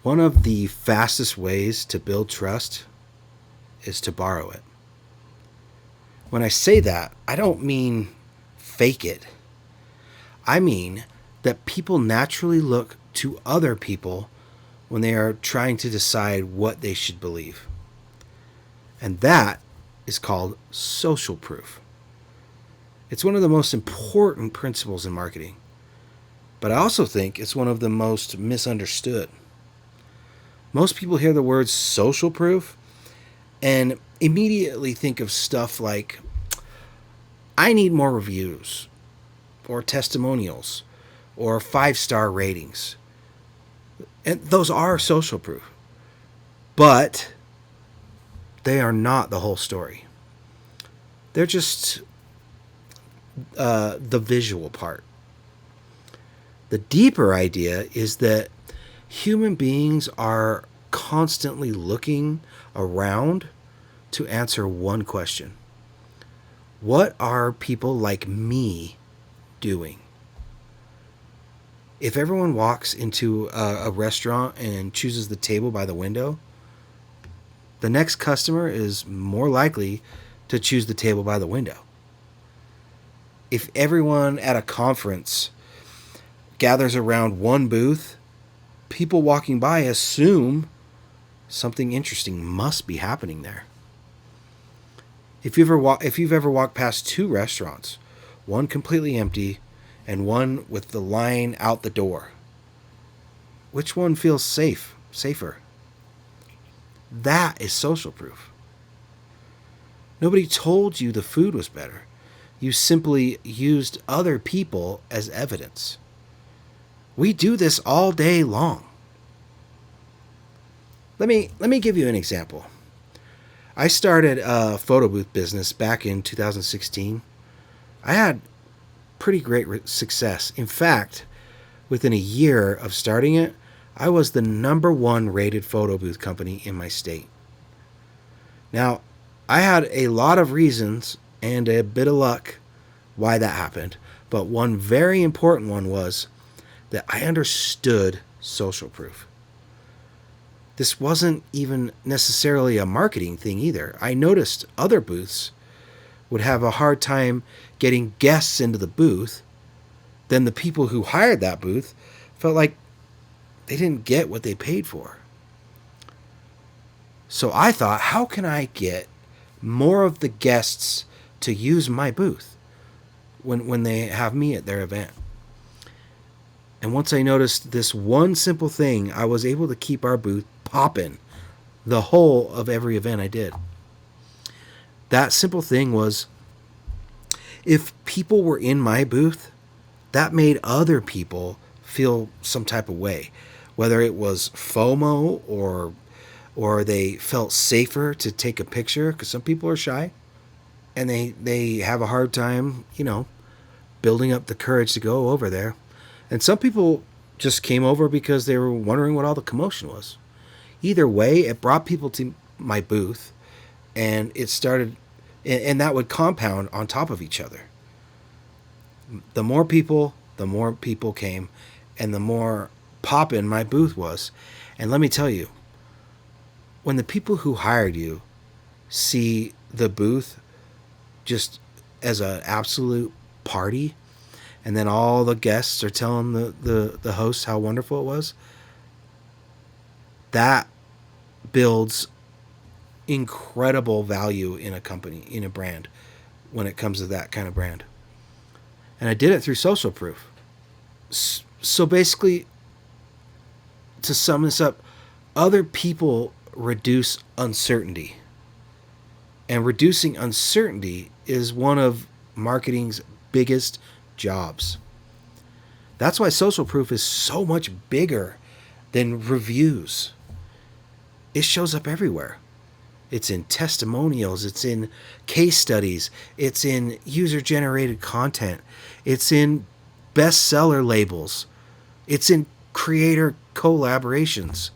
One of the fastest ways to build trust is to borrow it. When I say that, I don't mean fake it. I mean that people naturally look to other people when they are trying to decide what they should believe. And that is called social proof. It's one of the most important principles in marketing, but I also think it's one of the most misunderstood. Most people hear the word social proof and immediately think of stuff like, I need more reviews, or testimonials, or 5-star ratings. And those are social proof, but they are not the whole story. They're just the visual part. The deeper idea is that human beings are constantly looking around to answer one question. What are people like me doing? If everyone walks into a restaurant and chooses the table by the window, the next customer is more likely to choose the table by the window. If everyone at a conference gathers around one booth, people walking by assume something interesting must be happening there. If you've ever walked past 2 restaurants, one completely empty and one with the line out the door, which one feels safer? That is social proof. Nobody told you the food was better. You simply used other people as evidence. We do this all day long. Let me give you an example. I started a photo booth business back in 2016. I had pretty great success. In fact, within a year of starting it, I was the #1 rated photo booth company in my state. Now, I had a lot of reasons and a bit of luck why that happened, but one very important one was that I understood social proof. This wasn't even necessarily a marketing thing either. I noticed other booths would have a hard time getting guests into the booth. Then the people who hired that booth felt like they didn't get what they paid for. So I thought, how can I get more of the guests to use my booth when they have me at their event? And once I noticed this one simple thing, I was able to keep our booth popping the whole of every event I did. That simple thing was, if people were in my booth, that made other people feel some type of way, whether it was FOMO or they felt safer to take a picture, because some people are shy and they have a hard time, building up the courage to go over there. And some people just came over because they were wondering what all the commotion was. Either way, it brought people to my booth, and it started, and that would compound on top of each other. The more people came, and the more poppin' my booth was. And let me tell you, when the people who hired you see the booth just as an absolute party, and then all the guests are telling the host how wonderful it was, that builds incredible value in a company, in a brand, when it comes to that kind of brand. And I did it through social proof. So basically, to sum this up, other people reduce uncertainty. And reducing uncertainty is one of marketing's biggest jobs. That's why social proof is so much bigger than reviews. It shows up everywhere. It's in testimonials, it's in case studies, it's in user-generated content, it's in bestseller labels, it's in creator collaborations,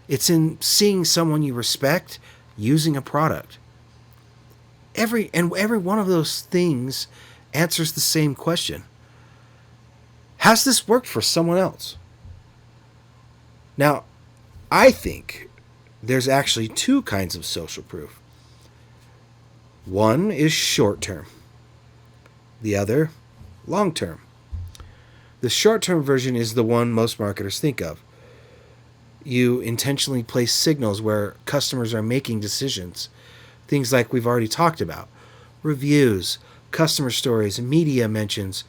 it's in seeing someone you respect using a product. Every one of those things answers the same question. Has this worked for someone else? Now, I think there's actually two kinds of social proof. One is short term, the other, long term. The short term version is the one most marketers think of. You intentionally place signals where customers are making decisions. Things like we've already talked about: reviews, customer stories, media mentions,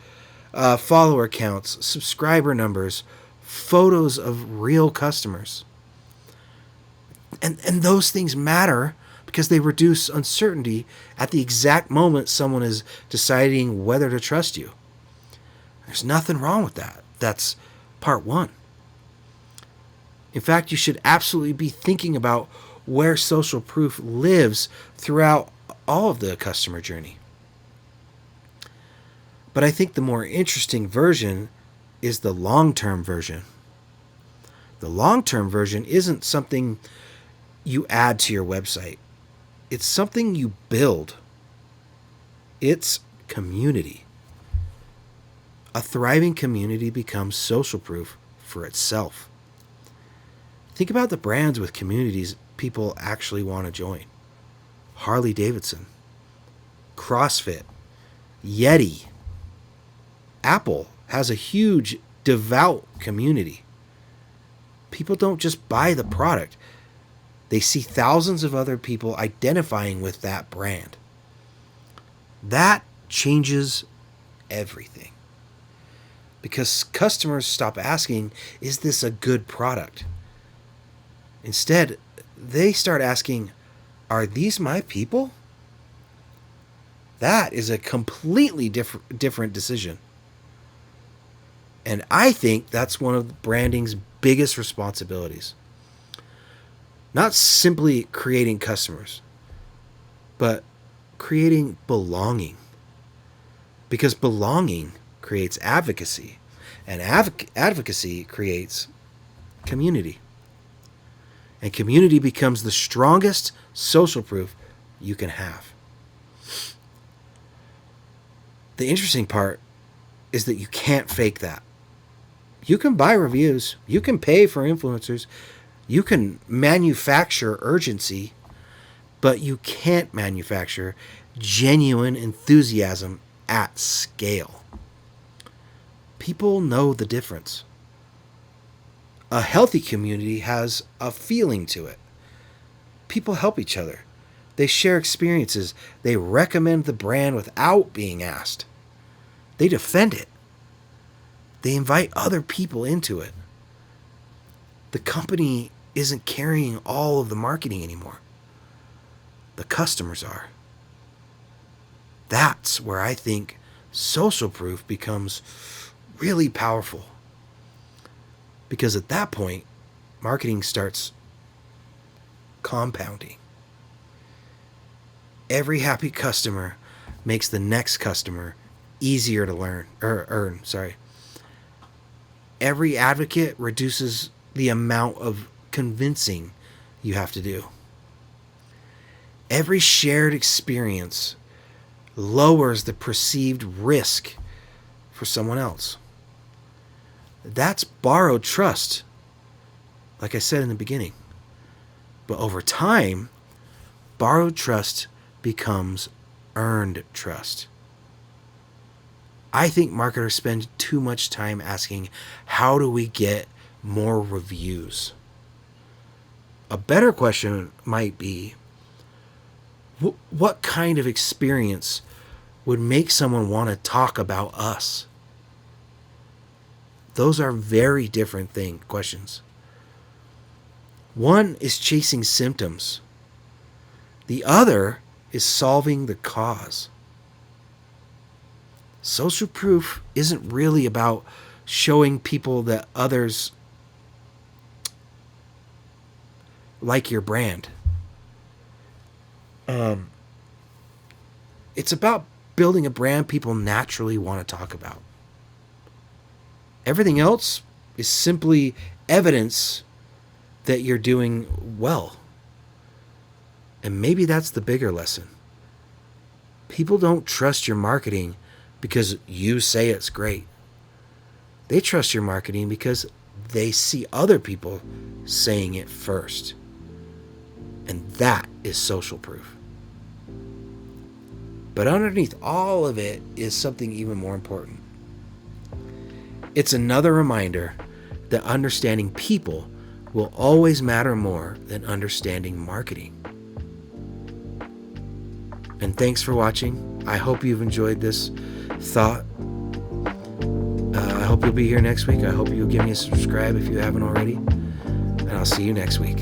follower counts, subscriber numbers, photos of real customers. And those things matter because they reduce uncertainty at the exact moment someone is deciding whether to trust you. There's nothing wrong with that. That's part one. In fact, you should absolutely be thinking about where social proof lives throughout all of the customer journey. But I think the more interesting version is the long-term version. The long-term version isn't something you add to your website. It's something you build. It's community. A thriving community becomes social proof for itself. Think about the brands with communities people actually want to join. Harley Davidson, CrossFit, Yeti. Apple has a huge, devout community. People don't just buy the product. They see thousands of other people identifying with that brand. That changes everything. Because customers stop asking, is this a good product? Instead, they start asking, are these my people? That is a completely different decision. And I think that's one of branding's biggest responsibilities. Not simply creating customers, but creating belonging. Because belonging creates advocacy, and advocacy creates community. And community becomes the strongest social proof you can have. The interesting part is that you can't fake that. You can buy reviews, you can pay for influencers, you can manufacture urgency, but you can't manufacture genuine enthusiasm at scale. People know the difference. A healthy community has a feeling to it. People help each other. They share experiences. They recommend the brand without being asked. They defend it. They invite other people into it. The company isn't carrying all of the marketing anymore. The customers are. That's where I think social proof becomes really powerful. Because at that point, marketing starts compounding. Every happy customer makes the next customer easier to earn. Every advocate reduces the amount of convincing you have to do. Every shared experience lowers the perceived risk for someone else. That's borrowed trust, like I said in the beginning. But over time, borrowed trust becomes earned trust. I think marketers spend too much time asking, how do we get more reviews? A better question might be, what kind of experience would make someone want to talk about us? Those are very different questions. One is chasing symptoms. The other is solving the cause. Social proof isn't really about showing people that others like your brand. It's about building a brand people naturally want to talk about. Everything else is simply evidence that you're doing well. And maybe that's the bigger lesson. People don't trust your marketing because you say it's great. They trust your marketing because they see other people saying it first. And that is social proof. But underneath all of it is something even more important. It's another reminder that understanding people will always matter more than understanding marketing. And thanks for watching. I hope you've enjoyed this thought. I hope you'll be here next week. I hope you'll give me a subscribe if you haven't already. And I'll see you next week.